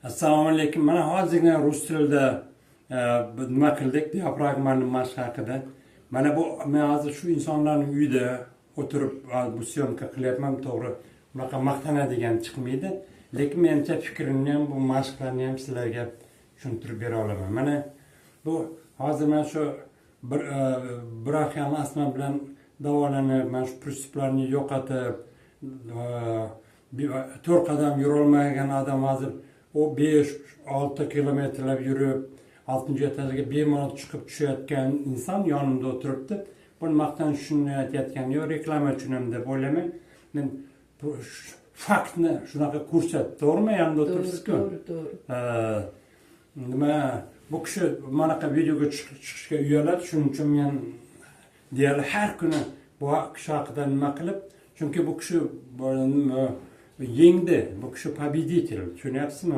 Assalomu alaykum. Mana hozirgina rus tilida nima qildik, diafragmani mashq haqida. Mana bu men hozir shu insonlarning uyida o'tirib bu syomka qilyapman, to'g'ri. Bunaqa maqtanadigan chiqmaydi, lekin menimcha fikrimni ham bu mashqlarni ham sizlarga tushuntirib bera olaman. Mana bu hozir men shu braxial astma bilan davolanib, mana shu prinsiplarni yo'qotib, 4 qadam yurolmagan odam hozir o 5-6 kilometrlab yurib, 6. etajaga bemalol chiqib tushayotgan inson yonimda o'tiribdi. Buni maqtanishni aytayotgani yo'q, reklama uchun ham deb o'ylayman. Men faktni shunaqa ko'rsatib, to'g'rimi? Yonimda o'tiribsiz-ku. To'g'ri. Nima, bu kishi bunaqa videoga chiqishga uyaladi, shuning uchun men deyarli har kuni bu kishi haqida nima qilib, chunki bu kishi yengdi, bu kishi победитель, tushunyapsizmi?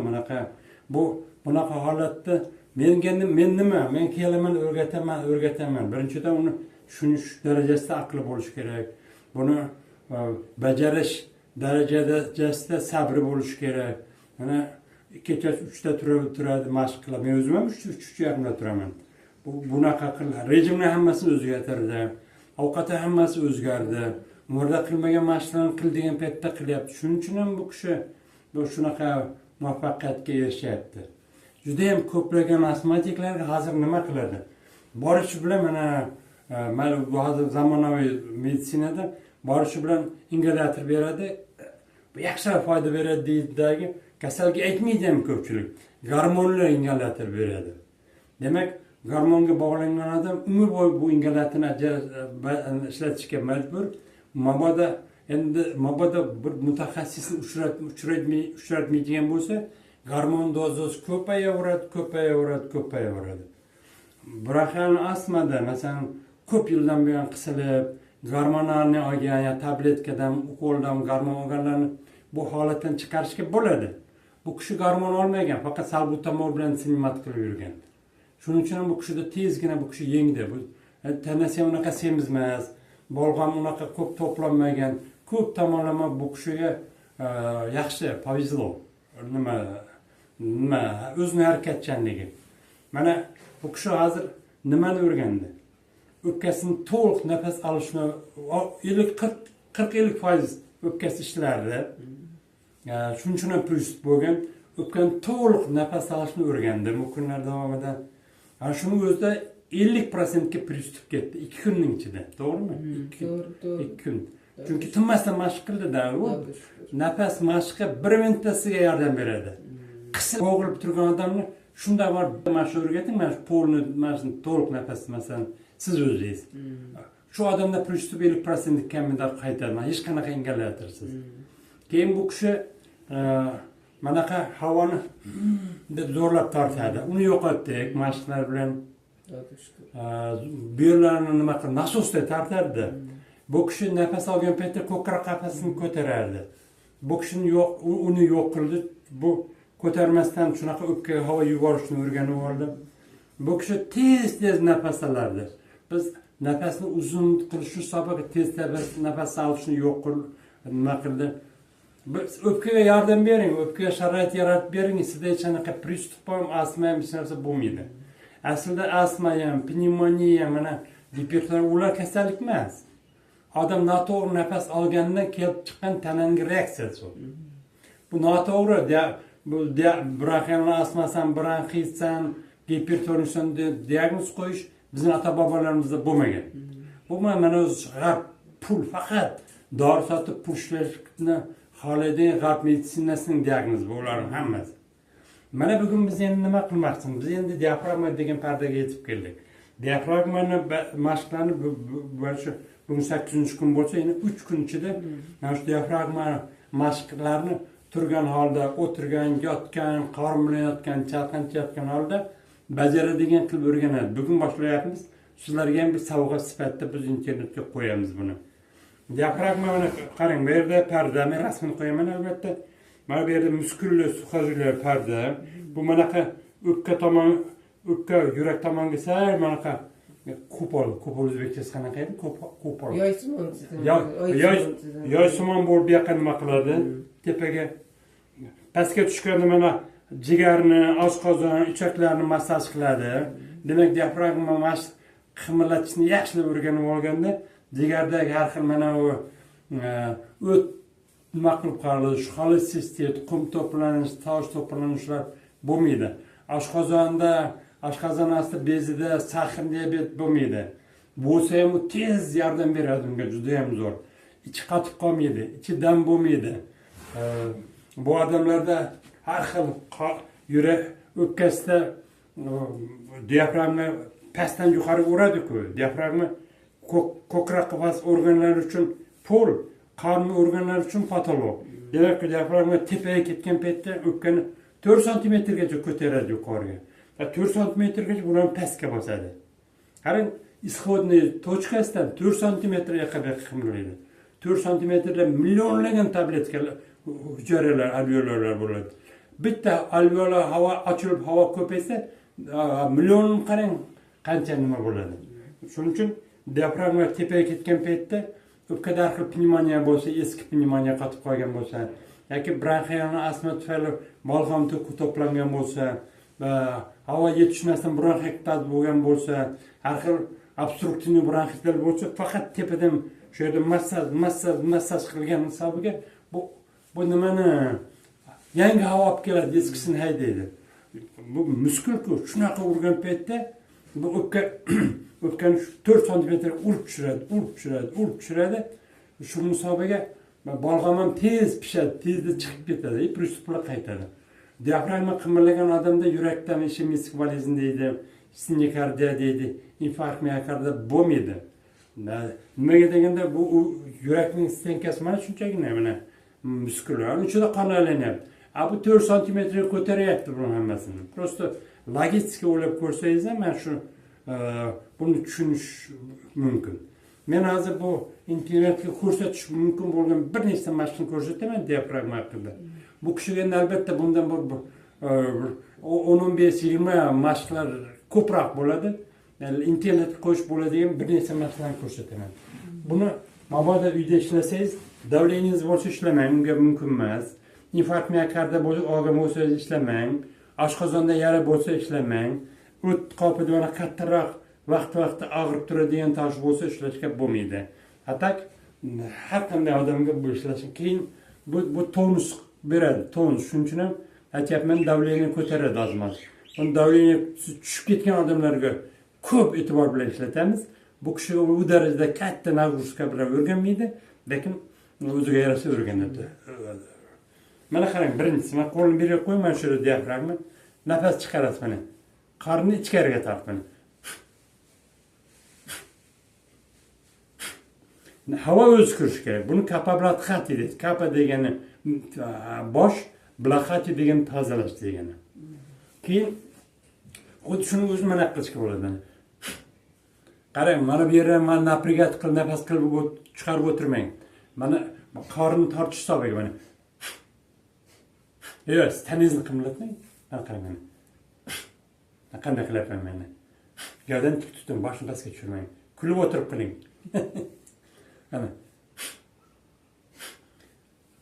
Bunaqa holatda men nima? Men kelaman, o'rgataman. Birinchidan uni tushunish darajasida aqli bo'lish kerak. Buni bajarish darajasida sabri bo'lish kerak. Mana kechasi 3 da turadi, mashq qiladi. Men o'zim ham 3:30 da turaman. Bunaqa qiladi. Rejimni hammasini o'zgartirdi. Ovqati hammasi o'zgardi. Umrda qilmagan mashqlarni qildigan paytda qilyapti. Shuning uchun ham bu kishi shunaqa muvaffaqiyatga erishyapti. Juda ham ko'plagan astmatiklar hozir nima qiladi? Borishi bilan mana hozir zamonaviy meditsinada borishi bilan ingalyator beradi, yaxshi foyda beradi deydidagi kasalga aytmaydi ham ko'pchilik. Gormonli ingalyator beradi. Demak, gormonga bog'langan odam umr bo'yi bu ingalyatorni ishlatishga majbur. Mabodo bir mutaxassisni uchratmaydigan bo'lsa, gormon dozasi ko'payaveradi. Braxial astmada masalan ko'p yildan buyon qisilib, gormonalni olgan, ya tabletkadan, ukoldan gormon olganlarni bu holatdan chiqarishga bo'ladi. Bu kishi gormon olmagan, faqat salbutamol bilan sinimat qilib yurgan. Shuning uchun bu kishida tezgina bu kishi yengdi. Bu tanasi unaqa semiz emas. Bolg'am unaqa ko'p to'planmagan, ko'p tomonlama bu kishiga yaxshi, повезло. Nima o'zini harakatchanligi. Mana bu kishi hozir nimani o'rgandi? O'pkasini to'liq nafas olishni 40-50% o'pkasi ishlardi. Shuning uchun ham prinsip bo'lgan. O'pkani to'liq nafas olishni o'rgandi bu kunlar davomida. Shuni o'zida 50% ga prinsip ketdi 2 kunning ichida, to'g'rimi? 2 kun. Chunki tinmasdan mashq qildi-da, u nafas mashqi 1 minutasiga yordam beradi. Qisib bo'g'ilib turgan odamni shunday bor mashq o'rgating, mana shu polni, mana shu to'liq nafas masalan siz o'zingiz. Shu odamda prinsip 50% kamida qaytadi. Hech qanaqa ingalyatorsiz. Keyin bu kishi manaqa havoni deb zo'rlab tortadi. Uni yo'qotdik mashqlar bilan. Bu yerlarni nima qilib nasosda tortardi. Bu kishi nafas olgan paytda ko'krak qafasini ko'tarardi. Bu kishini uni yo'q qildi. Bu ko'tarmasdan shunaqa o'pkaga havo yuborishni o'rganib oldi. Bu kishi tez nafas olardi. Biz nafasni uzun qilish sababli tez nafas olishni yo'q nima qildi? Biz o'pkaga yordam bering, o'pkaga sharoit yaratib bering, sizda hech qanaqa prinsip ham, astma ham hech narsa bo'lmaydi. Aslida astma ham, pnevmoniya, mana giperton ular kasallik emas. Odam noto'g'ri nafas olgandan kelib chiqqan tananing reaksiyasi. Bu noto'g'ri, bu braxial astmasan, bronxitsan, gipertonsan diagnoz qo'yish bizning ota-bobolarimizda bo'lmagan. Bu mana o'zi pul faqat dori sotib pul ishlashni xohlaydigan g'arb meditsinasining diagnozi bu ularning hammasi. Mana bugun biz endi nima qilmoqchimiz? Biz endi diafragma degan pardaga yetib keldik. Diafragmani mashqlarni bugun 8-kun bo'lsa, endi 3 kun ichida mana shu diafragma mashqlarni turgan holda, o'tirgan, yotgan, qorin bilan yotgan, chalqanchayotgan holda bajaradigan qilib o'rganadi. Bugun boshlayapmiz. Sizlarga ham bir sovg'a sifatida biz internetga qo'yamiz buni. Diafragmani qarang, bu yerda parda, men rasmini qo'yaman albatta. Mana bu yerda muskulli suhajlar parda. Bu manaqa o'pka yurak tomonga sal manaqa qo'pol o'zbekchasi qanaqa edi? Qo'pol. Yoysimon bo'lib bu yoqqa nima qiladi? Tepaga pastga tushganda mana jigarni, oshqozon, ichaklarni massaj qiladi. Demak, diafragma qimirlatishni yaxshilab o'rganib olganda, jigardagi har xil mana u o't nima qilib qoladi, xolesistit, qum to'planish, tosh to'planishlar bo'lmaydi. Oshqozon osti bezida sakhr diabet bo'lmaydi. Bo'lsa ham u tez yordam beradi unga, juda ham zo'r. Ichi qotib qolmaydi, ichi dam bo'lmaydi. Bu odamlarda har xil yurak o'pkasida diafragma pastdan yuqoriga uradi-ku. Diafragma ko'krak qafas organlari uchun pol, qorin organlari uchun patolog. Demak, diafragma tepaga ketgan paytda o'pkani 4 santimetrgacha ko'taradi yuqoriga. 4 santimetrgacha bularni pastga bosadi. Qarang, ishodniy tochkasidan 4 santimetr yaqinga qimirlaydi. 4 santimetrda millionlagan tabletkalar, hujayralar, alveolarlar bo'ladi. Bitta alveolar havo ochilib, havo ko'paysa, million qarang qancha nima bo'ladi. Shuning uchun diafragma tepaga ketgan paytda o'pkada har xil pnevmoniya bo'lsa, eski pnevmoniya qotib qolgan bo'lsa, yoki bronxialni astma tufayli balg'am to'plangan bo'lsa, va havo yetishmasdan bronxit bo'lgan bo'lsa, har xil obstruktiv bronxitlar bo'lsa, faqat tepadan shu yerda massaj qilgan hisobiga bu nimani yangi havo olib keladi, eskisini haydaydi. Bu muskul-ku, shunaqa urgan paytda bu o'pkani 4 santimetr urib tushiradi. Shu musobaga balg'am ham tez pishadi, tezda chiqib ketadi, pриступlar qaytadi. Diafragma qimirlagan odamda yurakdan ishemik bolezn deydi, stenokardiya deydi, infarkt miokardiya bo'lmaydi. Nimaga deganda bu yurakning stenkasi mana shunchagina mana muskullar, ichida qon aylanyapti. Bu 4 santimetrga ko'taryapti buni hammasini. Prosta logistika o'ylab ko'rsangiz ham mana shu buni tushunish mumkin. Men hozir bu internetga ko'rsatish mumkin bo'lgan bir nechta mashqni ko'rsataman diafragma haqida. Bu kishiga albatta bundan bir 10-15-20 mashqlar ko'proq bo'ladi. Internetga qo'yib bo'ladigan bir nechta mashqlarni ko'rsataman. Buni mabodo uyda ishlasangiz, davleniyingiz bo'lsa ishlamang, unga mumkin emas. Infarkt miokardiya olgan bo'lsa ishlamang. Oshqozonda yara bo'lsa ishlamang. O't qopida mana kattaroq vaqt-vaqti og'rib turadigan tosh bo'lsa ishlashga bo'lmaydi. Atak har qanday odamga bu ishlashi keyin bu tonus beradi. Tonus shuning uchun ham aytyapman, davleniya ko'taradi ozmoz. Buni davleniya tushib ketgan odamlarga ko'p e'tibor bilan ishlatamiz. Bu kishi u darajada katta nagruska bilan o'rganmaydi, lekin o'ziga yarasha o'rganadi. Mana qarang, birinchisi, men qo'lni berib qo'yman shu diafragma, nafas chiqarasiz mana. Qorni ichkariga tortmang. Havo o'zi kirishi kerak. Buni kapablatxati deydi. Kapa degani bosh, blaxati degani tozalash degani. Keyin xuddi shuni o'zi mana qilishga bo'ladi. Qarang, mana bu yerdan men naprigat qilib, nafas qilib chiqarib o'tirmang. Mana qorni tortish hisobiga mana. Yo'q, taningizni qimlatmang. Mana qarang mana. Qanday qilyapman men? Gavdani tik tuting, boshni pastga tushirmang. Kulib o'tirib qiling. Ana.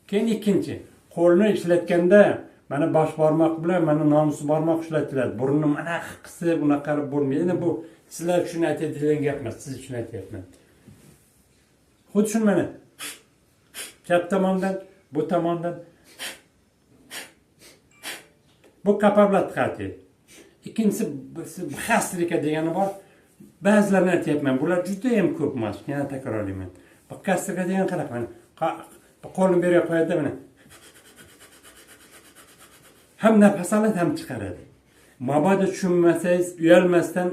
Keyin ikkinchi, qo'lni ishlatganda mana bosh barmoq bilan mana nomus barmoq ishlatiladi. Burunni mana qilsa bunaqa qilib bo'lmaydi. Bu sizlar uchun aytadigan gap emas, siz uchun aytyapman. Xuddi shuni mana chap tomondan, bu tomondan bu kapablatxati. Ikkinchisi xastrika degani bor. Ba'zilarni aytyapman, bular juda ham ko'p emas, yana takrorlayman. Bu xastrika degan qanaqa mana qo'lni berib qo'yadi mana. Ham nafas oladi, ham chiqaradi. Mabodo tushunmasangiz, uyalmasdan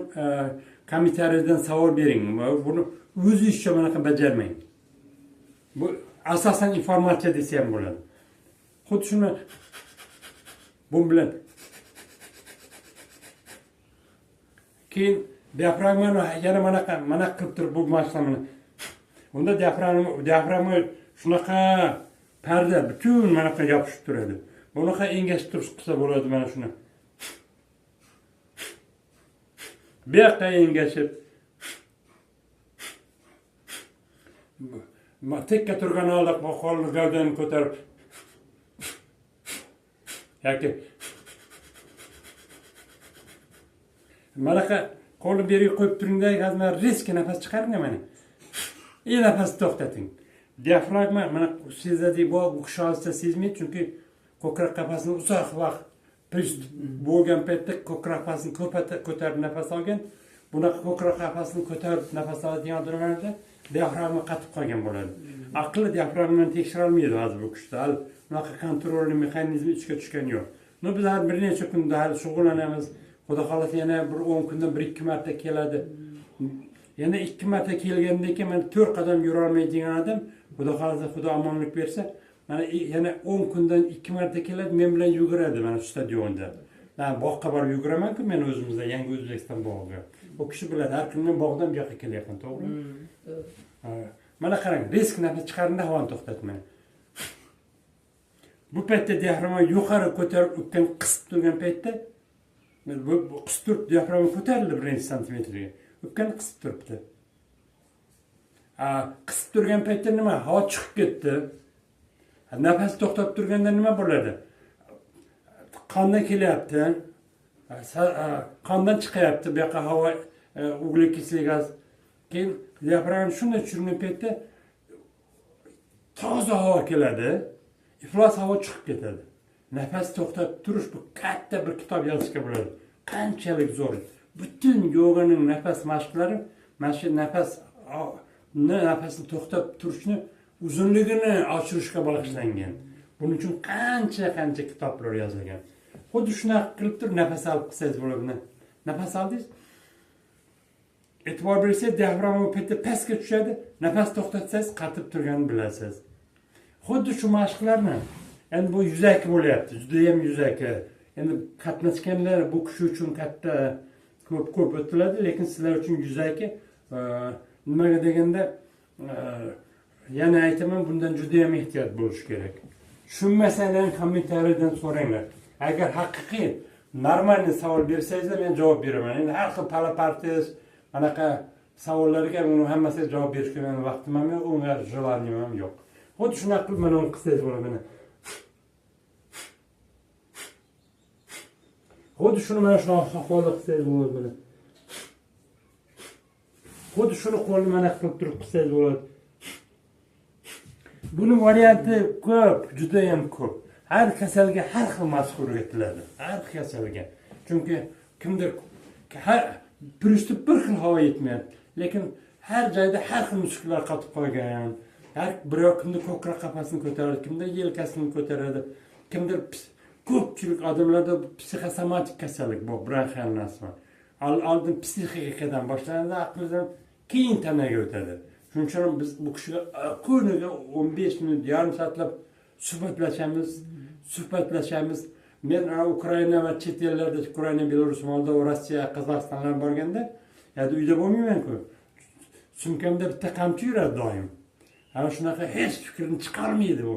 kommentariyadan savol bering. Buni o'zingizcha bunaqa bajarmang. Bu asosan informatsiya desa ham bo'ladi. Xuddi shuni bu bilan keyin diafragmani yana mana qilib turib bu mashqlarni. Unda diafragma shunaqa parda butun mana qilib yopishib turadi. Bunaqa engashtirib qilsa bo'ladi mana shuni. Bu yoqqa engashib tekka turgan holda qo'lni gavdani ko'tarib yoki Malaka qo'lni beri qo'yib turingda, hozir risk nafas chiqaring mana. Nafas to'xtating. Diafragma mana sezadi bu qushog'ida sezmaydi, chunki ko'krak qafasini uzoq vaqt pristup bo'lgan paytda ko'krak qafasini ko'tarib nafas olgan. Bunaqa ko'krak qafasini ko'tarib nafas oladigan odamlarda diafragma qatib qolgan bo'ladi. Aqli diafragmani tekshira olmaydi hozir bu kuchda. Hali bunaqa kontrolli mexanizmi ichga tushgani yo'q. Biz har bir necha kunda hali shug'ullanamiz. Xudo xolasa yana bir 10 kundan 1-2 marta keladi. Yana 2 marta kelgandan keyin men 4 qadam yura olmaydigan odam, Xudo xolasa, Xudo omonlik bersa, mana yana 10 kundan 2 marta keladi, men bilan yuguradi mana shu stadionda. Men bog'ga borib yuguraman-ku, men o'zimizda Yangi O'zbekiston bog'iga. O kishi biladi, har kundan bog'dan bu yoqqa kelyapman, to'g'rimi? Mana qarang, risk nafas chiqaringda havoni to'xtatmang. Bu paytda diafragma yuqori ko'tarib o'tgan qisib turgan paytda bu qisib turib diafragma ko'tarildi 1 santimetrga. O'tgan qisib turibdi. Qisib turgan paytda nima? Havo chiqib ketdi. Nafas to'xtab turganda nima bo'ladi? Qondan kelyapti. Qondan chiqyapti bu yoqqa havo, uglekisllik gaz. Keyin diafragma shunday tushirgan paytda toza havo keladi. İflos havo chiqib ketadi. Nafas to'xtab turish bu katta bir kitob yozishga bo'ladi. Qanchalik zo'r. Butun yoganing nafas mashqlari mana shu nafasni to'xtab turishni uzunligini oshirishga bag'ishlangan. Buning uchun qancha kitoblar yozilgan. Xuddi shunaqa qilib turib nafas olib qilsangiz bo'ladi. Nafas oldingiz. E'tibor bersangiz diafragma paytda pastga tushadi. Nafas to'xtatsangiz qatib turganini bilasiz. Xuddi shu mashqlarni endi bu yuzaki bo'lyapti, juda ham yuzaki. Endi qatnashganlar bu kishi uchun katta ko'p o'tiladi, lekin sizlar uchun yuzaki. Nimaga deganda yana aytaman, bundan juda ham ehtiyot bo'lish kerak. Tushunmasangiz kommentariydan so'ranglar. Agar haqiqiy normal savol bersangiz, men javob beraman. Endi har xil palapartiz, anaqa savollarga men hammasiga javob berishga men vaqtim ham yo'q, unga javob ham yo'q. Xuddi shunaqa qilib mana uni qilsangiz bo'ladi. Xuddi shuni mana shu ahvolda qilsangiz bo'ladi. Xuddi shuni qo'lni mana qilib turib qilsangiz bo'ladi. Buning varianti ko'p, juda ham ko'p. Har kasalga har xil mashq o'rgatiladi. Har kasalga. Chunki kimdir pristup bir xil havo yetmayapti, lekin har joyda har xil mushuklar qotib qolgan. Har birov kimdir ko'krak qafasini ko'taradi, kimdir yelkasini ko'taradi, kimdir ko'pchilik odamlarda psixosomatik kasallik bor, bronxial astma. Oldin psixikadan boshlanadi, aqldan keyin tanaga o'tadi. Shuning uchun biz bu kishiga kuniga 15 minut, yarim soatlab suhbatlashamiz. Men Ukraina va chet ellarda, Ukraina, Belarus, Moldova, Rossiya, Qozog'istonlar borganda, uyda bo'lmayman-ku. Sumkamda bitta qamchi yuradi doim. Ana shunaqa hech fikrini chiqarmaydi u.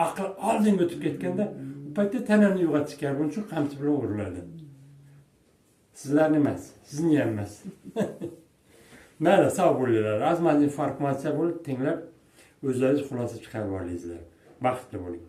Aql oldinga o'tib ketganda, bu paytda tanani uyg'otish kerak, buning uchun qamchi bilan uriladi. Sizlarni emas, sizni ham emas. Mana sog' bo'linglar. Azman informatsiya bo'lib tinglab, o'zlaringiz xulosa chiqarib olinglar. Baxtli bo'ling.